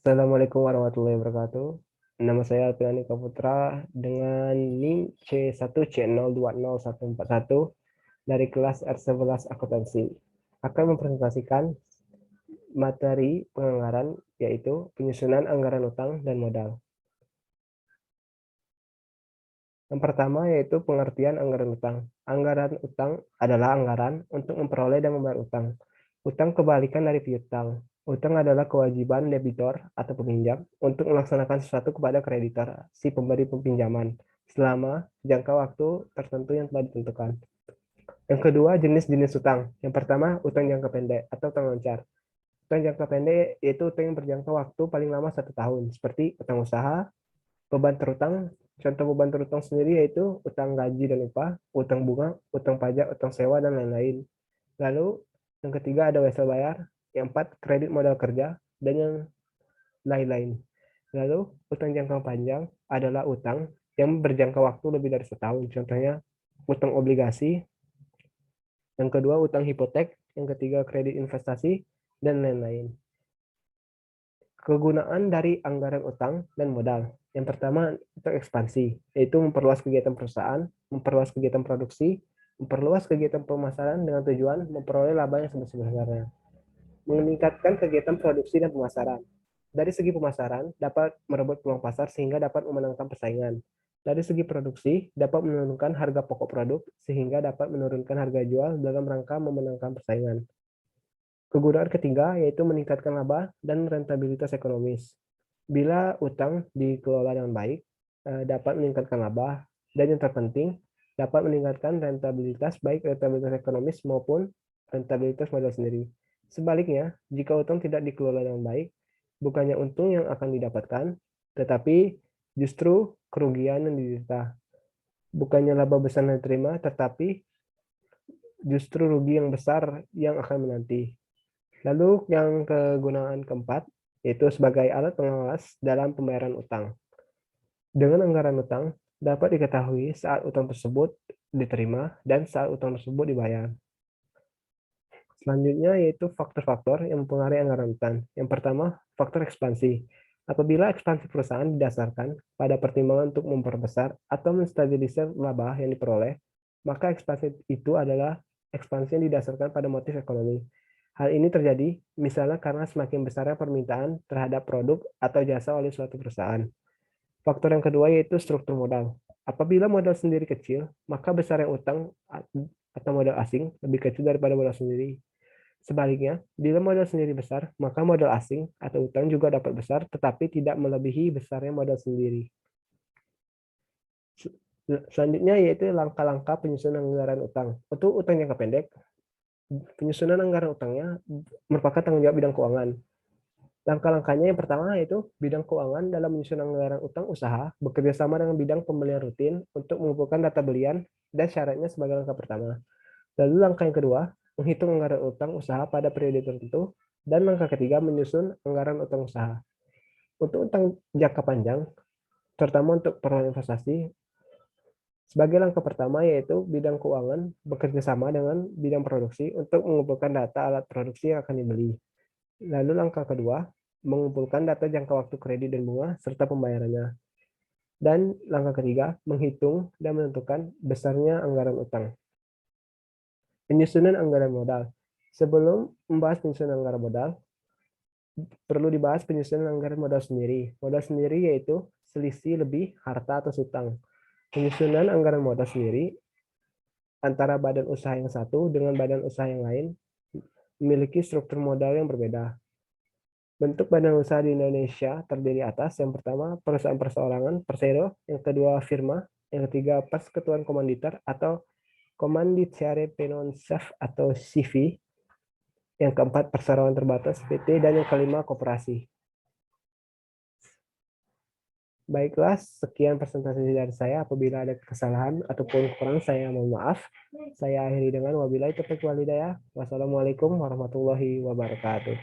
Assalamualaikum warahmatullahi wabarakatuh. Nama saya Alfiani Kaputra dengan NIM C1C020141 dari kelas R11 Akuntansi. Akan mempresentasikan materi penganggaran yaitu penyusunan anggaran utang dan modal. Yang pertama yaitu pengertian anggaran utang. Anggaran utang adalah anggaran untuk memperoleh dan membayar utang. Utang kebalikan dari piutang. Utang adalah kewajiban debitor atau peminjam untuk melaksanakan sesuatu kepada kreditor, si pemberi pinjaman, selama jangka waktu tertentu yang telah ditentukan. Yang kedua, jenis-jenis utang. Yang pertama, utang jangka pendek atau utang loncar. Utang jangka pendek yaitu utang yang berjangka waktu paling lama 1 tahun, seperti utang usaha, beban terutang. Contoh beban terutang sendiri yaitu utang gaji dan upah, utang bunga, utang pajak, utang sewa, dan lain-lain. Lalu yang ketiga ada wesel bayar, yang empat kredit modal kerja, dan yang lain-lain. Lalu utang jangka panjang adalah utang yang berjangka waktu lebih dari setahun. Contohnya utang obligasi, yang kedua utang hipotek, yang ketiga kredit investasi, dan lain-lain. Kegunaan dari anggaran utang dan modal. Yang pertama untuk ekspansi, yaitu memperluas kegiatan perusahaan, memperluas kegiatan produksi, memperluas kegiatan pemasaran dengan tujuan memperoleh laba yang sebesar-besarnya. Meningkatkan kegiatan produksi dan pemasaran. Dari segi pemasaran, dapat merebut peluang pasar sehingga dapat memenangkan persaingan. Dari segi produksi, dapat menurunkan harga pokok produk sehingga dapat menurunkan harga jual dalam rangka memenangkan persaingan. Kegunaan ketiga yaitu meningkatkan laba dan rentabilitas ekonomis. Bila utang dikelola dengan baik, dapat meningkatkan laba, dan yang terpenting, dapat meningkatkan rentabilitas baik rentabilitas ekonomis maupun rentabilitas modal sendiri. Sebaliknya, jika utang tidak dikelola dengan baik, bukannya untung yang akan didapatkan, tetapi justru kerugian yang diderita. Bukannya laba besar yang diterima, tetapi justru rugi yang besar yang akan menanti. Lalu yang kegunaan keempat, yaitu sebagai alat pengawas dalam pembayaran utang. Dengan anggaran utang, dapat diketahui saat utang tersebut diterima dan saat utang tersebut dibayar. Selanjutnya yaitu faktor-faktor yang mempengaruhi anggaran utang. Yang pertama, faktor ekspansi. Apabila ekspansi perusahaan didasarkan pada pertimbangan untuk memperbesar atau menstabilisir laba yang diperoleh, maka ekspansi itu adalah ekspansi yang didasarkan pada motif ekonomi. Hal ini terjadi misalnya karena semakin besarnya permintaan terhadap produk atau jasa oleh suatu perusahaan. Faktor yang kedua yaitu struktur modal. Apabila modal sendiri kecil, maka besarnya utang atau modal asing lebih kecil daripada modal sendiri. Sebaliknya, bila modal sendiri besar, maka modal asing atau utang juga dapat besar, tetapi tidak melebihi besarnya modal sendiri. Selanjutnya yaitu langkah-langkah penyusunan anggaran utang. Untuk utang jangka pendek, penyusunan anggaran utangnya merupakan tanggung jawab bidang keuangan. Langkah-langkahnya yang pertama yaitu bidang keuangan dalam menyusun anggaran utang usaha bekerja sama dengan bidang pembelian rutin untuk mengumpulkan data belian dan syaratnya sebagai langkah pertama. Lalu langkah yang kedua, menghitung anggaran utang usaha pada periode tertentu, dan langkah ketiga menyusun anggaran utang usaha. Untuk utang jangka panjang, terutama untuk keperluan investasi, sebagai langkah pertama yaitu bidang keuangan bekerja sama dengan bidang produksi untuk mengumpulkan data alat produksi yang akan dibeli. Lalu langkah kedua, mengumpulkan data jangka waktu kredit dan bunga serta pembayarannya. Dan langkah ketiga, menghitung dan menentukan besarnya anggaran utang. Penyusunan anggaran modal. Sebelum membahas penyusunan anggaran modal, perlu dibahas penyusunan anggaran modal sendiri. Modal sendiri yaitu selisih lebih harta atau hutang. Penyusunan anggaran modal sendiri antara badan usaha yang satu dengan badan usaha yang lain memiliki struktur modal yang berbeda. Bentuk badan usaha di Indonesia terdiri atas yang pertama perusahaan perseorangan persero, yang kedua firma, yang ketiga persekutuan komanditer atau Komanditiare Penonsaf atau CV, yang keempat perseroan terbatas PT, dan yang kelima koperasi. Baiklah, sekian presentasi dari saya. Apabila ada kesalahan ataupun kekurangan, saya mohon maaf. Saya akhiri dengan wabillahi taufiq wal hidayah. Wassalamualaikum warahmatullahi wabarakatuh.